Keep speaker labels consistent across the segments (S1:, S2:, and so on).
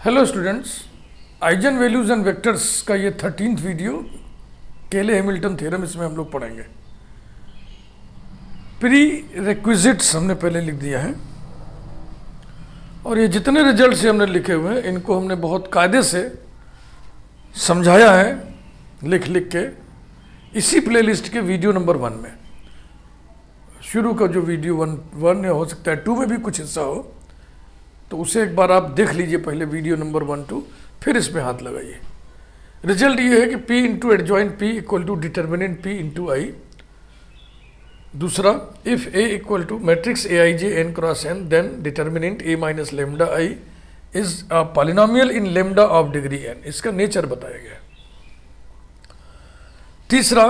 S1: Hello students, eigen values and vectors का ये 13th video केले हैमिल्टन थ्योरम इसमें हम लोग पढ़ेंगे। प्री रिक्विजिट्स हमने पहले लिख दिया है और ये जितने रिजल्ट्स हमने लिखे हुए हैं इनको हमने बहुत कायदे से समझाया है लिख लिख के इसी प्लेलिस्ट के वीडियो नंबर 1 में। शुरू का जो वीडियो वन हो सकता है 2 में भी कुछ हिस्सा हो, तो उसे एक बार आप देख लीजिए पहले वीडियो नंबर 1, 2, फिर इसमें हाथ लगाइए। रिजल्ट ये है कि P into adjoint P equal to determinant P into I. दूसरा, if A equal to matrix Aij n cross n then determinant A minus lambda I is a polynomial in lambda of degree n। इसका nature बताया गया। तीसरा,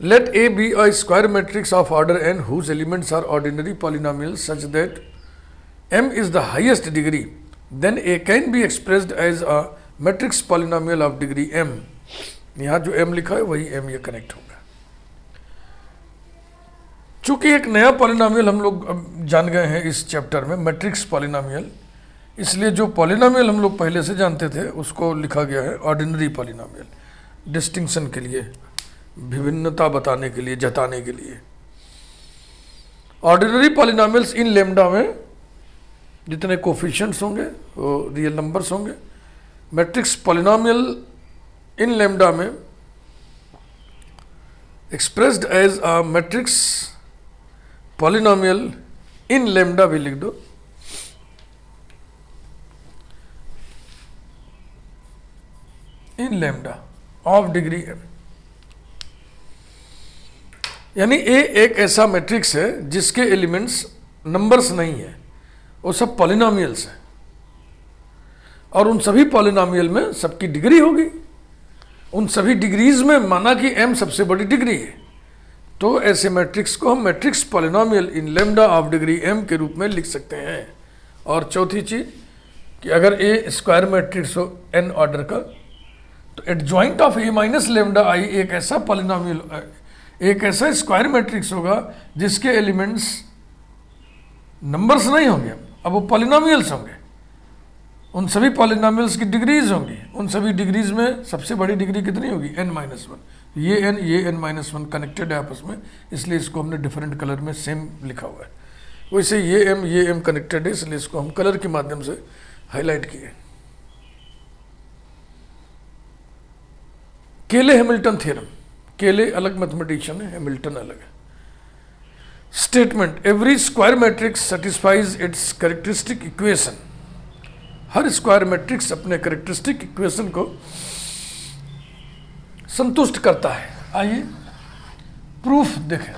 S1: let A be a square matrix of order n whose elements are ordinary polynomials such that M is the highest degree, then A can be expressed as a matrix polynomial of degree M। यहाँ जो M लिखा है वही M ये connect होगा। चूंकि एक नया पॉलिनोमियल हम लोग अब जान गए हैं इस चैप्टर में, मैट्रिक्स पॉलिनोमियल, इसलिए जो पॉलिनोमियल हम लोग पहले से जानते थे उसको लिखा गया है ऑर्डिनरी पॉलिनोमियल, डिस्टिंक्शन के लिए, विभिन्नता बताने के लिए, जताने के लिए। ऑर्डिनरी पॉलिनोमियल्स इन लेमडा में जितने कोफिशिएंट्स होंगे वो रियल नंबर्स होंगे। मैट्रिक्स पॉलिनोमियल इन लेमडा में expressed as a matrix polynomial in lambda भी लिख दो। In lambda of degree m, यानी A एक ऐसा मैट्रिक्स है जिसके एलिमेंट्स नंबर्स नहीं है, वो सब पॉलिनोमियल्स हैं और उन सभी पॉलिनोमियल में सबकी डिग्री होगी। उन सभी डिग्रीज में माना कि m सबसे बड़ी डिग्री है, तो ऐसे मैट्रिक्स को हम matrix polynomial in lambda of degree m के रूप में लिख सकते हैं। और चौथी चीज कि अगर A स्क्वायर मैट्रिक्स हो n ऑर्डर का, तो adjoint of A minus lambda आई एक ऐसा पॉलिनोमियल, एक ऐसा स्क्वायर मैट्रिक्स होगा जिसके एलिमेंट्स नंबर्स नहीं होंगे, अब वो पॉलिनोमियल्स होंगे। उन सभी पॉलिनोमियल्स की डिग्रीज होंगी। उन सभी डिग्रीज में सबसे बड़ी डिग्री कितनी होगी? n-1। ये n-1 कनेक्टेड है आपस में, इसलिए इसको हमने डिफरेंट कलर में सेम लिखा हुआ है। वैसे ये m कनेक्टेड है, इसलिए इसको हम कलर के माध्यम से हाईलाइट किए। केले हैमिल्टन थ्योरम, केले अलग मैथमेटिशियन है, हैमिल्टन अलग है। Statement, every square matrix satisfies its characteristic equation. हर स्क्वायर मैट्रिक्स अपने कैरेक्टरिस्टिक इक्वेशन को संतुष्ट करता है। आइए प्रूफ देखें।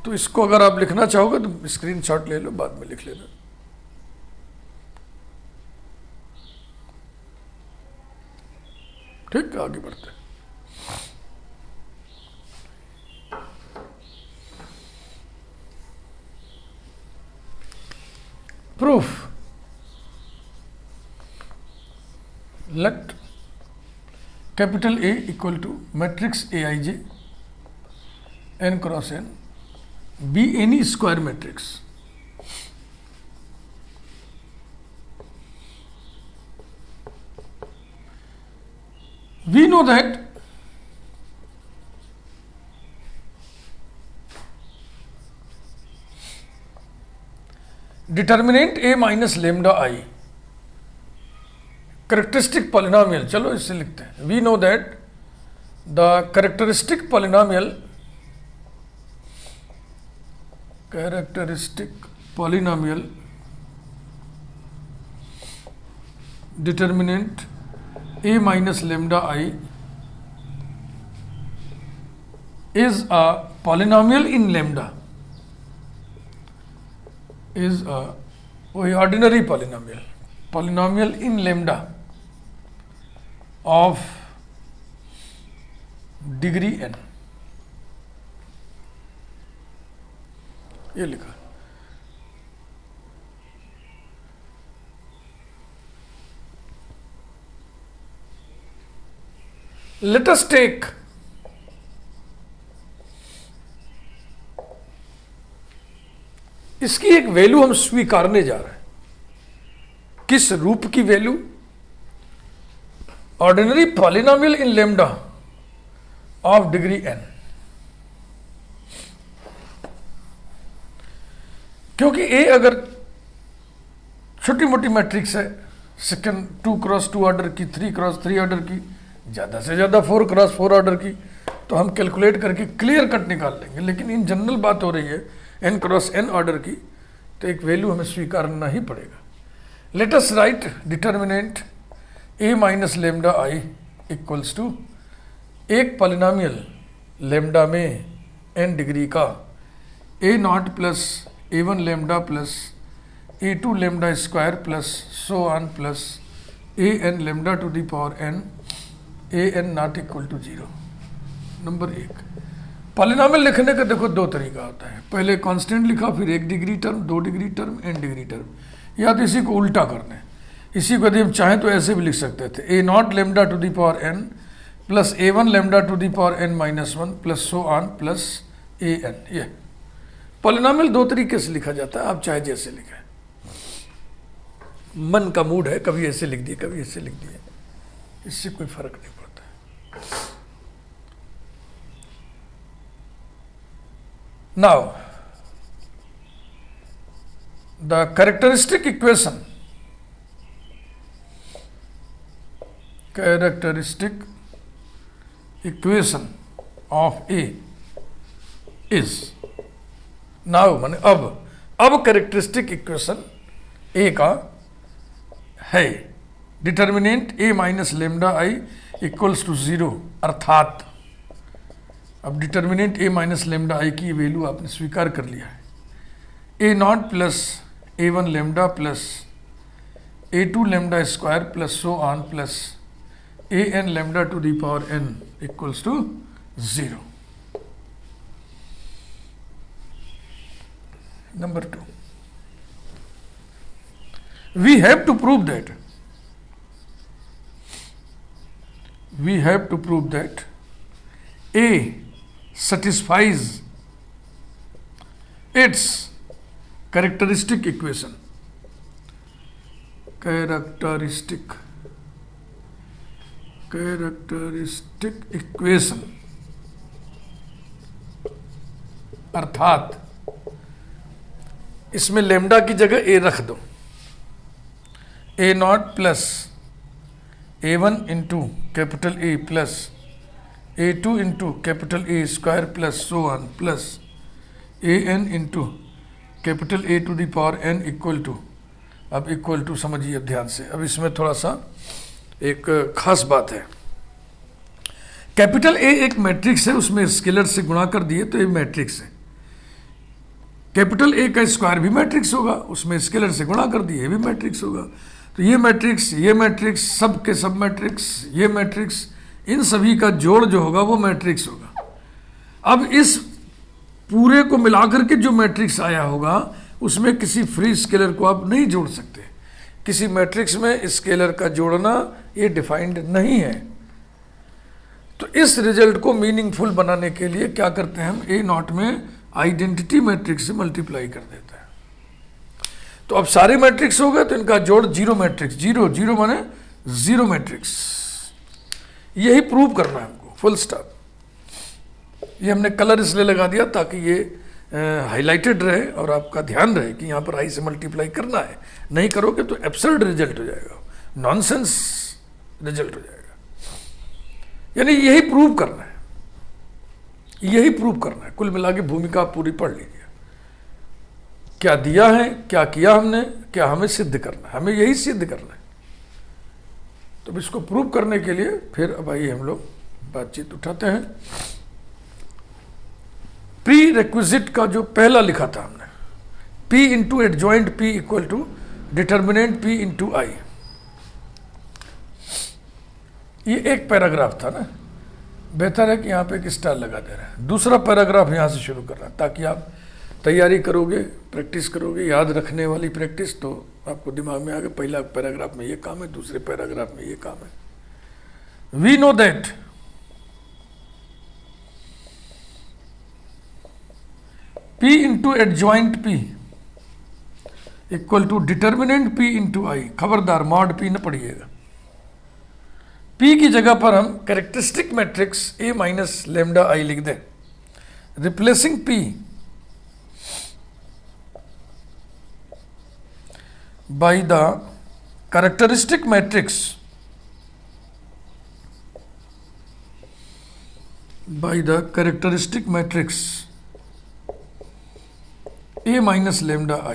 S1: तो इसको अगर आप लिखना चाहोगे तो स्क्रीनशॉट ले लो, बाद में लिख लेना। ठीक, आगे बढ़ते हैं। Proof, let capital A equal to matrix Aij n cross n be any square matrix we know that determinant A minus lambda I characteristic polynomial, चलो इससे लिखते हैं। We know that the characteristic polynomial determinant A minus lambda I is a polynomial in lambda, is a ordinary polynomial in lambda of degree n। ये लिखा। let us take इसकी एक value हम स्वीकारने जा रहे हैं। किस रूप की value? Ordinary polynomial in lambda of degree n। क्योंकि ए अगर छोटी मोटी मैट्रिक्स है, सेकंड 2x2 ऑर्डर की, 3x3 ऑर्डर की, ज़्यादा से ज़्यादा 4x4 ऑर्डर की, तो हम कैलकुलेट करके क्लियर कट निकाल लेंगे। लेकिन इन जनरल बात हो रही है n×n ऑर्डर की, तो एक वैल्यू हमें स्वीकारना ही पड़ेगा। Let us write determinant a minus lambda I equals to एक पॉलिनोमियल लेमडा में n डिग्री का a0 plus a1 lambda plus a2 lambda square plus so on plus an lambda to the power n an not equal to 0। Number 1, polynomial लिखने का देखो दो तरीका होता है। पहले कांस्टेंट लिखा, फिर 1 degree term, 2 degree term, n degree term, या तो इसी को उल्टा करना है। इसी को यदि हम चाहें तो ऐसे भी लिख सकते थे, a0 lambda to the power n plus a1 lambda to the power n-1 plus so on plus an। ये पॉलिनोमियल दो तरीके से लिखा जाता है, आप चाहे जैसे लिखें। मन का मूड है, कभी ऐसे लिख दिए, कभी ऐसे लिख दिए, इससे कोई फर्क नहीं पड़ता। Now the characteristic equation, characteristic equation of A is, now माने अब कैरेक्टरिस्टिक इक्वेशन A का है determinant A minus lambda I equals to 0, अर्थात अब determinant A minus lambda I की वैल्यू आपने स्वीकार कर लिया है। a0 plus a1 lambda plus a2 lambda square plus so on plus an lambda to the power n equals to 0. Number 2, we have to prove that A satisfies its characteristic equation, अर्थात इसमें lambda की जगह ए रख दो, a0 plus a1 into capital A plus a2 into capital A square plus so on plus an into capital A to the power n equal to, अब equal to समझिए ध्यान से। अब इसमें थोड़ा सा एक खास बात है, कैपिटल ए एक मैट्रिक्स है, उसमें स्केलर से गुणा कर दिए तो ये मैट्रिक्स है। कैपिटल ए का स्क्वायर भी मैट्रिक्स होगा, उसमें स्केलर से गुणा कर दिए, ये भी मैट्रिक्स होगा। तो ये मैट्रिक्स, सब के सब मैट्रिक्स, ये मैट्रिक्स, इन सभी का जोड़ जो होगा वो मैट्रिक्स होगा। अब इस पूरे को मिलाकर के जो मैट्रिक्स आया होगा उसमें किसी फ्री स्केलर को आप नहीं जोड़ सकते। किसी मैट्रिक्स में स्केलर का जोड़ना ये डिफाइंड नहीं है। तो इस रिजल्ट को मीनिंगफुल बनाने के लिए क्या करते हैं हम, a0 में आइडेंटिटी मैट्रिक्स से मल्टीप्लाई कर देते हैं। तो अब सारे मैट्रिक्स हो गए तो इनका जोड़ जीरो मैट्रिक्स, जीरो माने जीरो मैट्रिक्स, यही प्रूव करना है हमको, फुल स्टॉप। ये हमने कलर इसलिए लगा दिया ताकि ये हाईलाइटेड रहे और आपका ध्यान रहे कि यहाँ पर आई से मल्टीप्लाई करना है। नहीं करोगे तो एब्सर्ड रिजल्ट हो जाएगा, नॉनसेंस रिजल्ट हो जाएगा। यानी यही प्रूव करना है, यही प्रूव करना है। कुल मिला के भूमिका आप पूरी पढ़ लीजिए, क्या दिया है, क्या किया हमने, क्या हमें सिद्ध करना है, हमें यही सिद्ध करना है। तो इसको प्रूव करने के लिए फिर अब आइए हम लोग बातचीत उठाते हैं। प्री रिक्विजिट का जो पहला लिखा था हमने, P into adjoint P equal to determinant P into I, ये एक पैराग्राफ था ना। बेहतर है कि यहाँ पे एक स्टार लगा दे रहा है, दूसरा पैराग्राफ यहाँ से शुरू करना, ताकि आप तैयारी करोगे, प्रैक्टिस करोगे, याद रखने वाली प्रैक्टिस, तो आपको दिमाग में आ गया पहला पैराग्राफ में ये काम है, दूसरे पैराग्राफ में ये काम है। We know that P into adjoint P equal to determinant P into I, खबरदार मॉड P न पढ़िएगा। P की जगह पर हम characteristic matrix A minus lambda आई लिख दें, replacing P by the characteristic matrix A minus lambda I,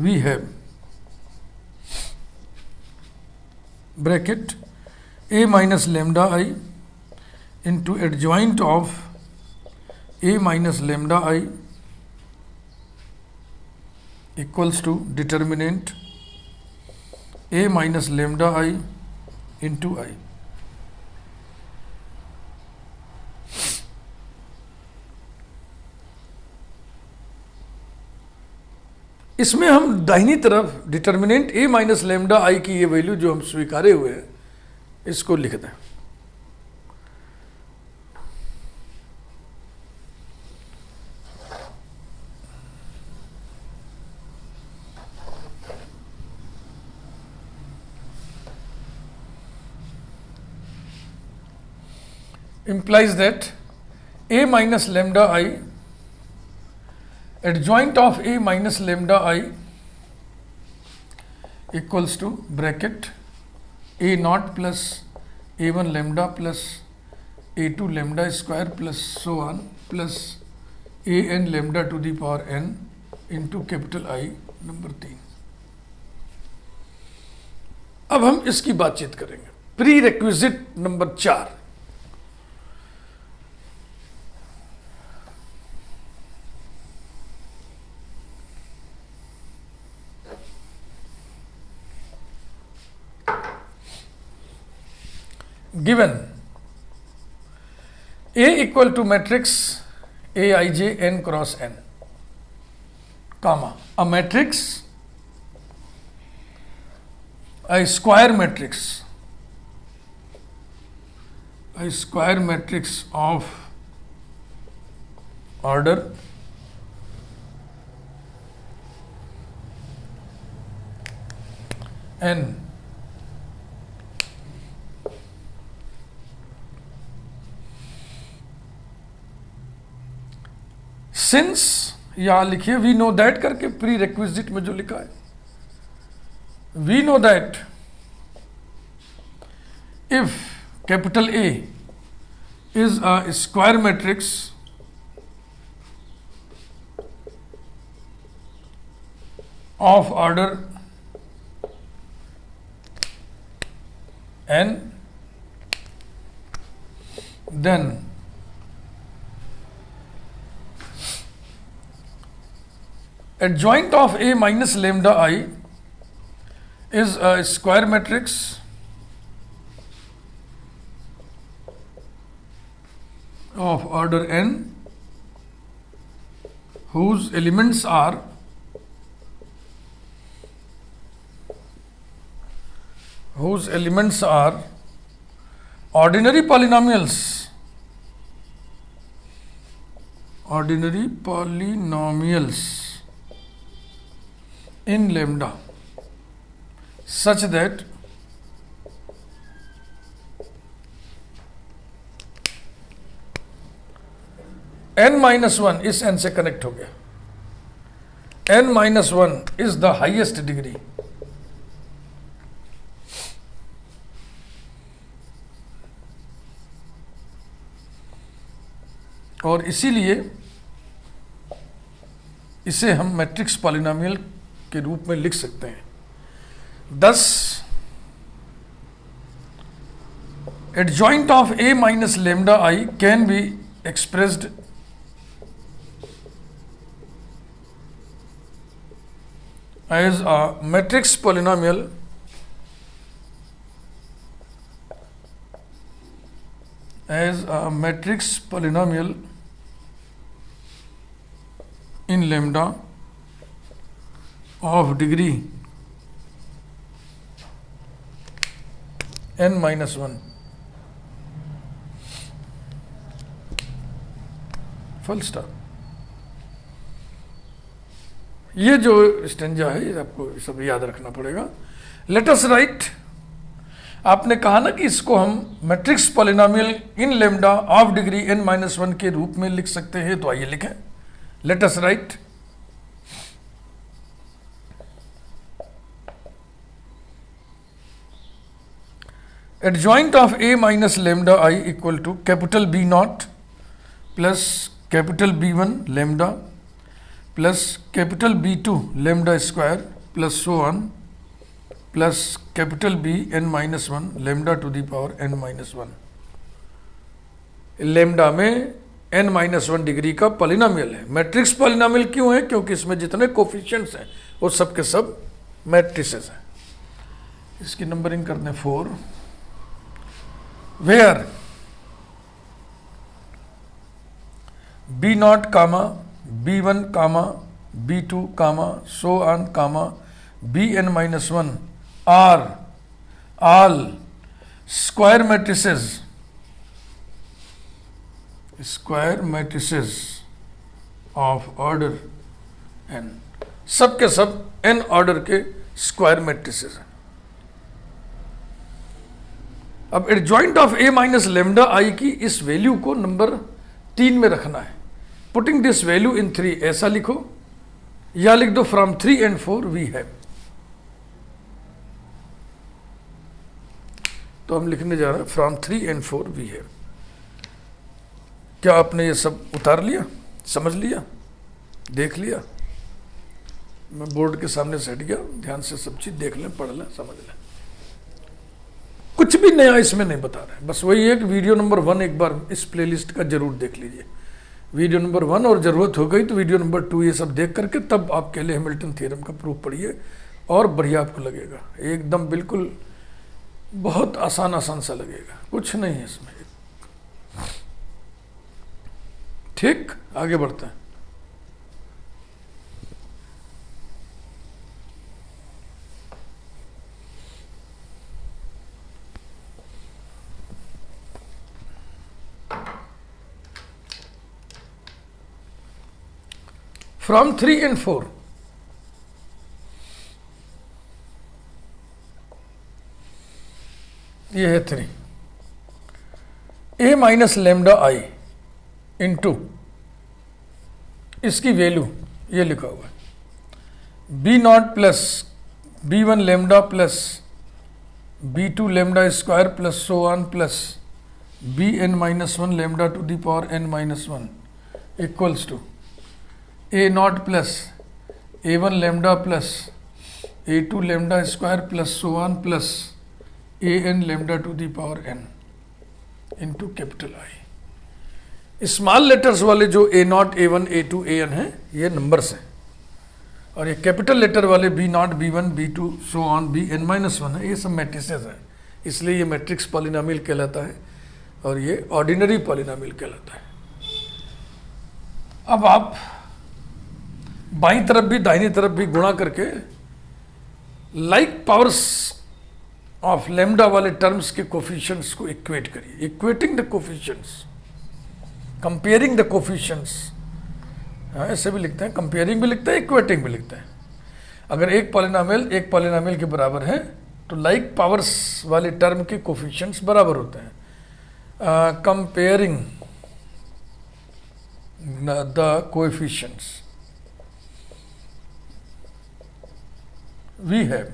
S1: we have bracket A minus lambda I into adjoint of A minus lambda I equals to determinant A minus lambda I into I। इसमें हम दाहिनी तरफ determinant A minus lambda I की ये value जो हम स्वीकारे हुए हैं इसको लिख दें। implies that A minus lambda I adjoint of A minus lambda I equals to bracket A naught plus A1 lambda plus A2 lambda square plus so on plus an lambda to the power n into capital I number 3। अब हम इसकी बातचीत करेंगे। Pre requisite number 4, given A equal to matrix Aij n cross n, comma a matrix, a square matrix of order n सिंस, यहां लिखिए we know that करके, prerequisite में जो लिखा है, we know that if capital A is a square matrix of order n, then adjoint of A minus lambda I is a square matrix of order n whose elements are ordinary polynomials in lambda such that n minus 1 इस n से connect हो गया, n minus 1 is the highest degree, और इसीलिए इसे हम matrix polynomial के रूप में लिख सकते हैं। Thus adjoint of A minus lambda I can be expressed as a matrix polynomial in lambda of degree n minus 1, full stop। ये जो स्टेंजा है ये आपको सब याद रखना पड़ेगा। लेट अस राइट, आपने कहा ना कि इसको हम matrix polynomial in lambda of degree n-1 के रूप में लिख सकते हैं, तो आइए लिखें। Late us right adjoint of a minus lambda I equal to capital B naught plus capital B1 lambda plus capital B2 lambda square plus so on plus capital B n-1 lambda to the power n-1। lambda में n-1 degree का polynomial है। Matrix polynomial क्यों है? क्योंकि इसमें जितने coefficients हैं वो सब के सब मैट्रिसेस हैं। इसकी नंबरिंग करते हैं 4, where B0 comma B1 comma B2 comma so on comma Bn-1 are all square matrices of order n, सब के सब n ऑर्डर के स्क्वायर मैट्रिसेस हैं। अब adjoint of a minus lambda I की इस वैल्यू को नंबर 3 में रखना है। पुटिंग दिस वैल्यू इन 3, ऐसा लिखो या लिख दो फ्रॉम 3 and 4 वी हैव। तो हम लिखने जा रहे हैं फ्रॉम 3 and 4 वी हैव। क्या आपने ये सब उतार लिया, समझ लिया, देख लिया? मैं बोर्ड के सामने से हट गया, ध्यान से सब चीज देख लें, पढ़ लें, समझ लें। कुछ भी नया इसमें नहीं बता रहे, बस वही है कि वीडियो नंबर 1 एक बार इस प्लेलिस्ट का जरूर देख लीजिए। वीडियो नंबर 1 और ज़रूरत हो गई तो वीडियो नंबर 2 ये सब देख करके तब आप केले हैमिल्टन थ्योरम का प्रूफ पढ़िए और बढ़िया आपको लगेगा। एकदम बिल्कुल बहुत आसान सा लगेगा, कुछ नहीं है इसमें। ठीक, आगे बढ़ते हैं। फ्रॉम 3 and 4 ये है 3, a minus lambda I into इसकी वैल्यू ये लिखा हुआ है B0 plus B1 lambda plus B2 lambda square plus so on plus Bn-1 lambda to the power n-1 equals to A0 plus A1 lambda plus A2 lambda square plus so on plus An lambda to the power n into capital I. Small letters वाले जो A0, A1, A2, An हैं ये numbers हैं, और ये capital letter वाले B0, B1, B2 so on Bn-1 है, ये सब मैट्रिसेस हैं। इसलिए ये मैट्रिक्स पॉलिनोमियल कहलाता है और ये ऑर्डिनरी पॉलिनोमियल कहलाता है। अब आप बाईं तरफ भी दाहिनी तरफ भी गुणा करके लाइक पावर्स ऑफ लेमडा वाले टर्म्स के कोफिशिएंट्स को इक्वेट करिए। Equating the coefficients, comparing the coefficients, ऐसे भी लिखते हैं, कंपेयरिंग भी लिखते हैं, इक्वेटिंग भी लिखते हैं। अगर एक पॉलिनोमियल के बराबर है तो लाइक पावर्स वाले टर्म के कोफिशिएंट्स बराबर होते हैं। Comparing the coefficients we have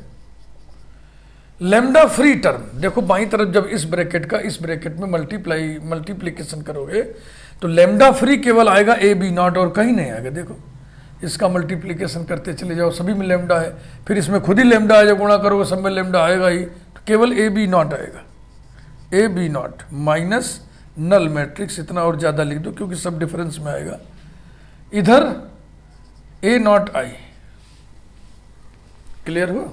S1: lambda free term. देखो बाईं तरफ जब इस ब्रैकेट का इस ब्रैकेट में मल्टीप्लिकेशन करोगे तो लेमडा फ्री केवल आएगा AB0 और कहीं नहीं आएगा। देखो इसका मल्टीप्लिकेशन करते चले जाओ, सभी में लेमडा है, फिर इसमें खुद ही लेमडा है, जब गुणा करोगे सब में लेमडा आएगा ही, तो केवल AB0 आएगा। AB0 माइनस नल मैट्रिक्स, इतना और ज़्यादा लिख दो क्योंकि सब डिफरेंस में आएगा। इधर A0I, क्लियर हुआ?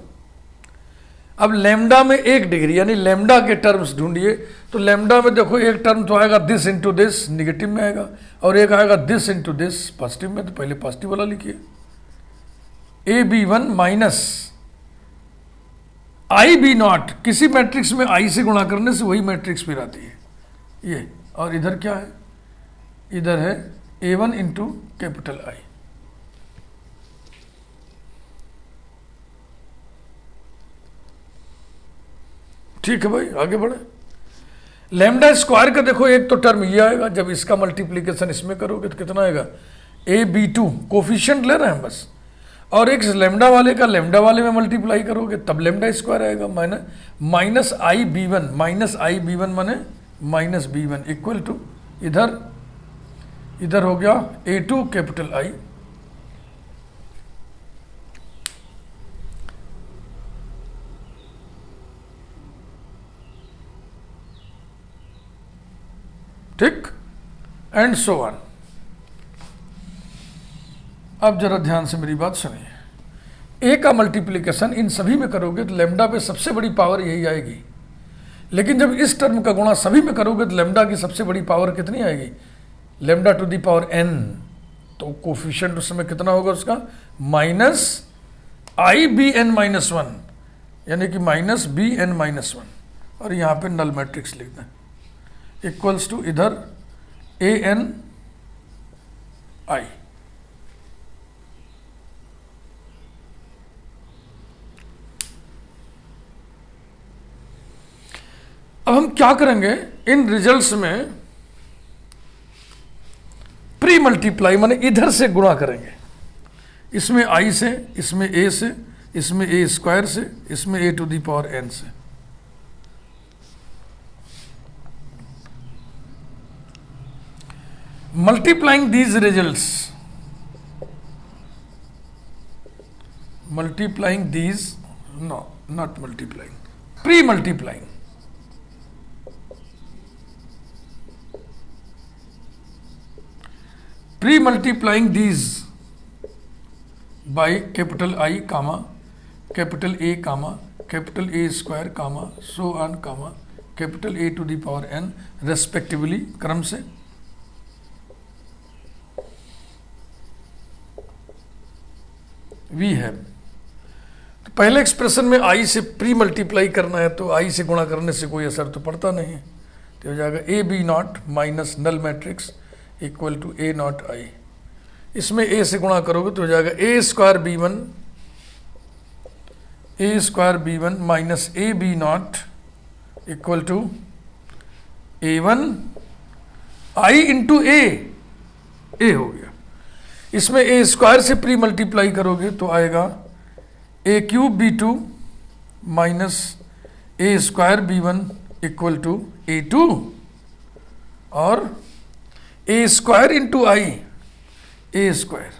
S1: अब लेमडा में 1 डिग्री यानी लेमडा के टर्म्स ढूंढिए, तो लेमडा में देखो एक टर्म तो आएगा दिस इंटू दिस, निगेटिव में आएगा, और एक आएगा दिस इंटू दिस, पॉजिटिव में। तो पहले पॉजिटिव वाला लिखिए, AB1 माइनस IB0, किसी मैट्रिक्स में I से गुणा करने से वही मैट्रिक्स फिर आती है ये। और इधर क्या है? इधर है A1 इंटू कैपिटल I। ठीक है भाई, आगे बढ़े। लैम्डा स्क्वायर का देखो एक तो टर्म ये आएगा, जब इसका मल्टीप्लीकेशन इसमें करोगे तो कितना आएगा, AB2 कोफिशिएंट ले रहे हैं बस, और एक लैम्डा वाले का लैम्डा वाले में मल्टीप्लाई करोगे तब लैम्डा स्क्वायर आएगा, माइनस IB1 माने माइनस B1 इक्वल टू इधर हो गया A2 कैपिटल I, ठीक, एंड सो ऑन। अब जरा ध्यान से मेरी बात सुनिए, ए का मल्टीप्लिकेशन इन सभी में करोगे तो लैम्डा पे सबसे बड़ी पावर यही आएगी, लेकिन जब इस टर्म का गुणा सभी में करोगे तो लैम्डा की सबसे बड़ी पावर कितनी आएगी, lambda two the power n, तो कोफिशिएंट उस समय कितना होगा उसका, माइनस IBn-1, यानी कि माइनस BN-1, और यहाँ पे नल मैट्रिक्स लिख दें, इक्वल्स टू इधर ANI। अब हम क्या करेंगे, इन रिजल्ट्स में प्री मल्टीप्लाई माने इधर से गुणा करेंगे, इसमें I से, इसमें A से, इसमें A स्क्वायर से, इसमें A to the power n से। Multiplying these results, pre-multiplying, pre-multiplying these by capital I, comma, capital A, comma, capital A square, comma, so on, comma, capital A to the power n respectively, क्रम से। We have, तो पहले expression में I से pre multiply करना है, तो I से गुणा करने से कोई असर तो पड़ता नहीं है, तो हो जाएगा AB0 minus null matrix equal to A0 I। इसमें A से गुणा करोगे तो हो जाएगा A square B1 minus AB0 equal to A1 I into A हो गया। इसमें A स्क्वायर से प्री मल्टीप्लाई करोगे तो आएगा A cube B2 minus A square B1 equal to A2, और A square into I A square,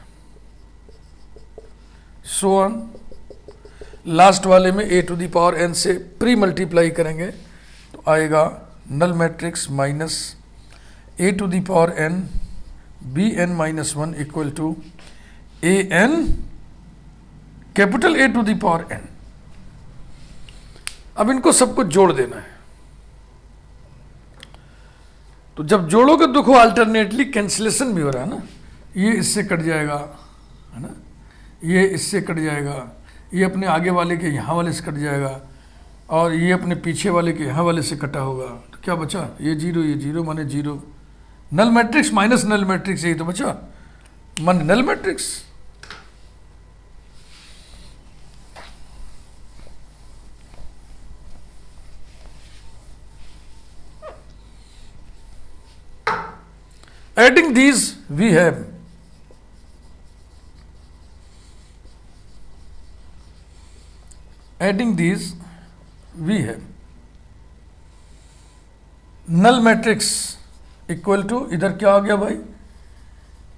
S1: so on. Last वाले में A to the power n से प्री मल्टीप्लाई करेंगे तो आएगा null matrix minus A to the power n Bn-1 equal to AN capital A to the power n। अब इनको सबको जोड़ देना है, तो जब जोड़ोगे तो देखो अल्टरनेटली कैंसिलेशन भी हो रहा है ना, ये इससे कट जाएगा, है ना, ये इससे कट जाएगा, ये अपने आगे वाले के यहाँ वाले से कट जाएगा, और ये अपने पीछे वाले के यहाँ वाले से कटा होगा, तो क्या बचा, ये जीरो माने zero, null matrix minus null matrix, यही तो बचा, माने null matrix. Adding these we have null matrix equal to इधर क्या आ गया भाई,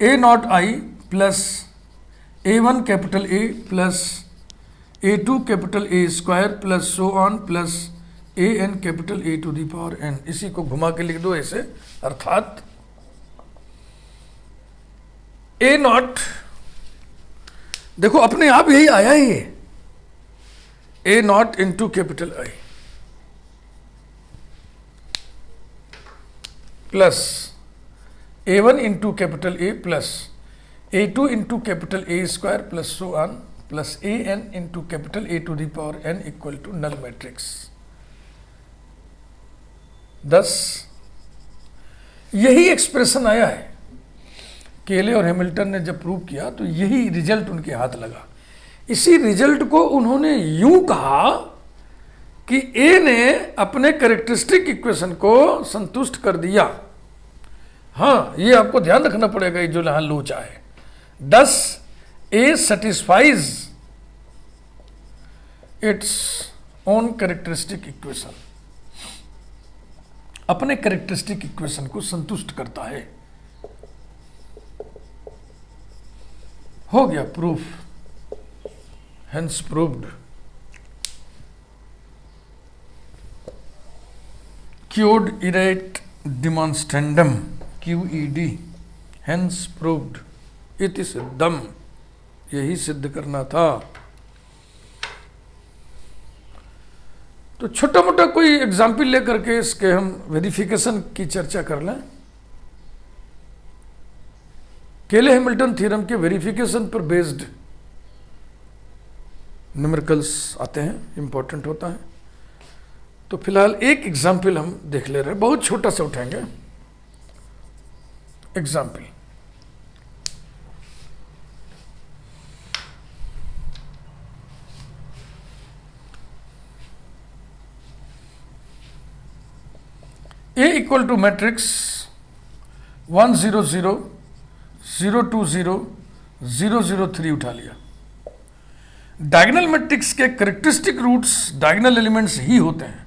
S1: A0 I plus A1 capital A plus A2 capital A square plus so on plus AN capital A to the power n। इसी को घुमा के लिख दो ऐसे, अर्थात A0, देखो अपने आप यही आया ही है, A0 into capital I plus A1 into capital A plus A2 into capital A square plus so on plus AN into capital A to the power n equal to null matrix. 10 यही expression आया है, केले और Hamilton ने जब prove किया तो यही रिजल्ट उनके हाथ लगा। इसी रिजल्ट को उन्होंने यूं कहा कि ए ने अपने कैरेक्टरिस्टिक इक्वेशन को संतुष्ट कर दिया। हाँ, ये आपको ध्यान रखना पड़ेगा, ये जो यहां लोचा है। Thus A satisfies its own characteristic equation, अपने कैरेक्टरिस्टिक इक्वेशन को संतुष्ट करता है। हो गया proof, hence proved. Quod erat demonstrandum, QED, hence proved, इति सिद्धम, यही सिद्ध करना था। तो छोटा मोटा कोई एग्जाम्पल लेकर के इसके हम वेरिफिकेशन की चर्चा कर लें। केले हैमिल्टन थ्योरम के वेरिफिकेशन पर बेस्ड न्यूमेरिकल्स आते हैं, इंपॉर्टेंट होता है। तो फिलहाल एक एग्जाम्पल हम देख ले रहे हैं, बहुत छोटा सा उठाएंगे example. A equal to matrix 1 0 0 0 2 0 0 0 3 उठा लिया। डायगोनल मैट्रिक्स के कैरेक्टरिस्टिक रूट्स डायगोनल एलिमेंट्स ही होते हैं,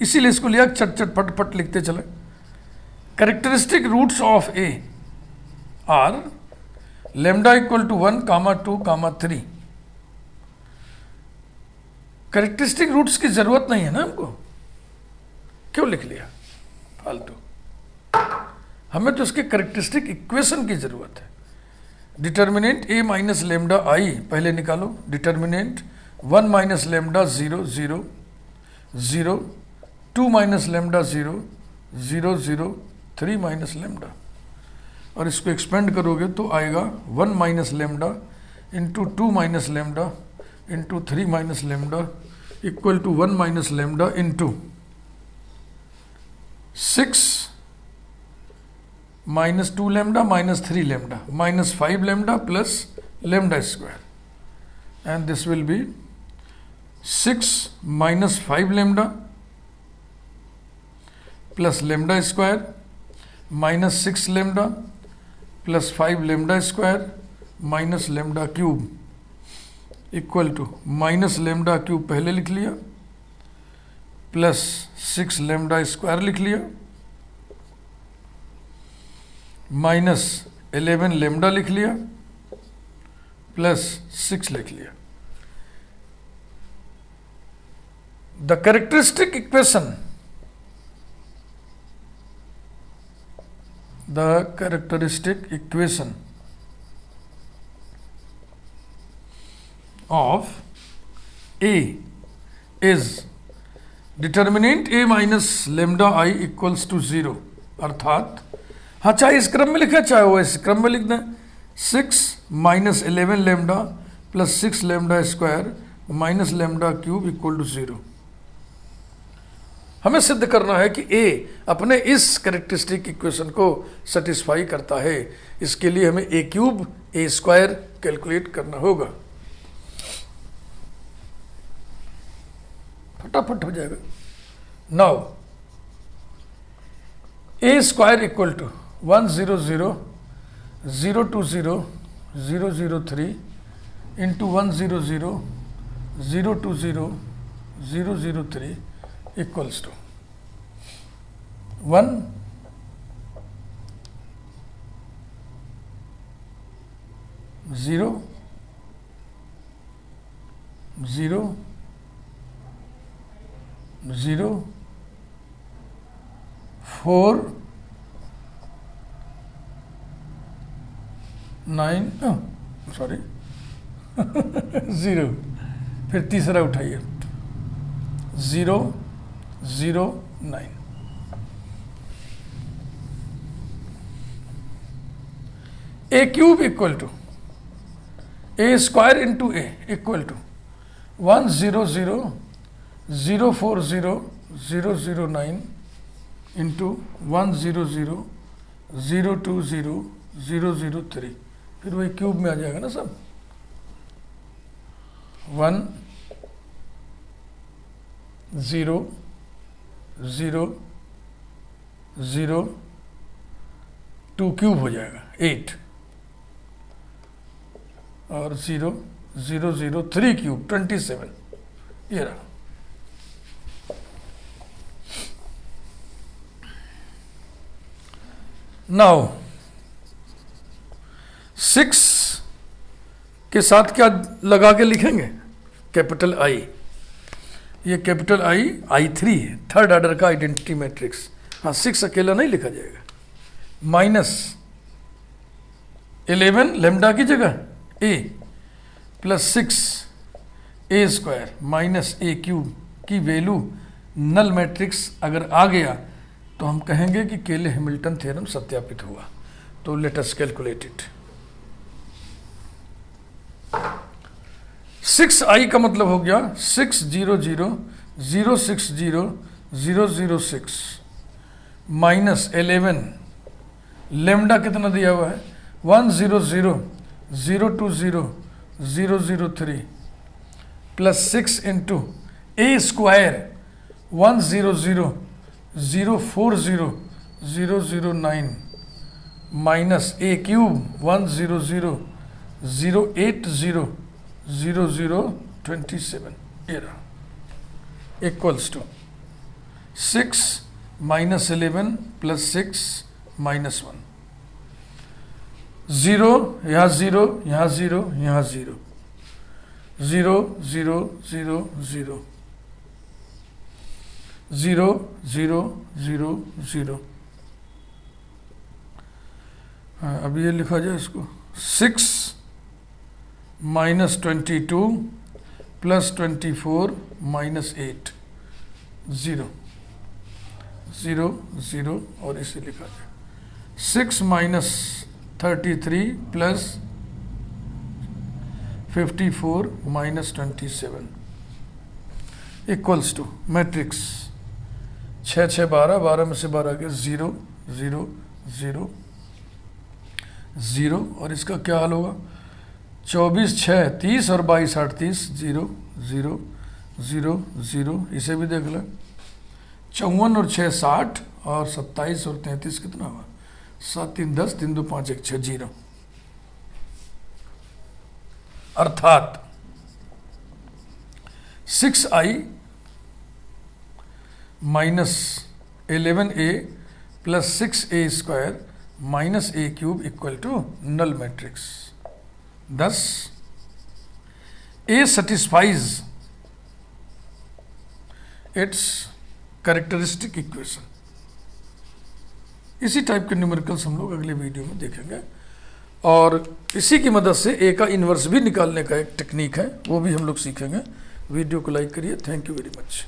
S1: इसीलिए इसको लिया चट चट पट पट लिखते चले। Characteristic roots of A are lambda equal to 1 comma 2 comma 3। Characteristic roots की जरूरत नहीं है ना हमको, क्यों लिख लिया फालतू? हमें तो इसके कैरेक्टरिस्टिक इक्वेशन की जरूरत है। Determinant A minus lambda I पहले निकालो। Determinant 1 minus lambda 0 0 0 2 minus lambda 0 0 0 3 minus lambda, और इसको एक्सपेंड करोगे तो आएगा 1 minus lambda into 2 minus lambda into 3 minus lambda equal to 1 minus lambda into 6 minus 2 lambda minus 3 lambda minus 5 lambda plus lambda square, and this will be 6 minus 5 lambda plus lambda square minus 6 lambda plus 5 lambda square minus lambda cube equal to minus lambda cube पहले लिख लिया plus 6 lambda square लिख लिया minus 11 lambda लिख लिया plus 6 लिख लिया। The characteristic equation, the characteristic equation of A is determinant A minus lambda I equals to 0, अर्थात हाँ चाहे इस क्रम में लिखे चाहे वो इस क्रम में लिख दें। 6 minus 11 lambda plus 6 lambda square minus lambda cube equal to 0। हमें सिद्ध करना है कि ए अपने इस कैरेक्टरिस्टिक इक्वेशन को सेटिस्फाई करता है। इसके लिए हमें A cube A square calculate करना होगा। फटाफट हो जाएगा। Now A square equal to 1 0 0 0 2 0 0 0 3 into 1 0 0 0 2 0 0 0 3 equals to 1 0 0 0 4 9 sorry 0, फिर तीसरा उठाइए 0 0 9। A cube equal to A square into A equal to 1 0 0 0 4 0 0 0 9 into 1 0 0 0 2 0 0 0 3, फिर वही क्यूब में आ जाएगा ना सब। 1 0 0 0 2 क्यूब हो जाएगा 8, और 0 0 0 3 क्यूब 27, ये रहा। नाउ 6 के साथ क्या लगा के लिखेंगे? Capital I. ये कैपिटल I3 है, थर्ड ऑर्डर का आइडेंटिटी मैट्रिक्स। हाँ, 6 अकेला नहीं लिखा जाएगा। माइनस 11 लेमडा की जगह a plus 6 a square minus a cube की वैल्यू नल मैट्रिक्स अगर आ गया तो हम कहेंगे कि केले हैमिल्टन थ्योरम सत्यापित हुआ। तो let us calculate it. 6i का मतलब हो गया 600 060 006 माइनस 11 लेमडा कितना दिया हुआ है 100 020 003 plus 6 into A square 100 040 009 minus A cube 100 080 0027 equals to 6 minus 11 plus 6 minus 1, 0 यहाँ 0 यहाँ 0 यहाँ 0 0 0 0 0 0 0 0 0। हाँ, अब ये लिखा जाए इसको 6 माइनस 22 प्लस 24 माइनस 8 0 0 0 और इसे लिखा जाए 6 minus 33 plus 54 minus 27 equals to matrix 6 6 12, 12 में से 12 गया 0 0 0 0, और इसका क्या हाल होगा 24 6 30 और 22 38 0 0 0 0, इसे भी देख लें 54 और 6 60 और 27 और 33 कितना हुआ 7 3 10 3 2 5 1 6 0। अर्थात 6i minus 11a plus 6a square minus a cube equal to null matrix. Thus, A satisfies its characteristic equation। इसी टाइप के न्यूमेरिकल्स हम लोग अगले वीडियो में देखेंगे, और इसी की मदद से A का इन्वर्स भी निकालने का एक टेक्निक है, वो भी हम लोग सीखेंगे। वीडियो को लाइक करिए। Thank you very much.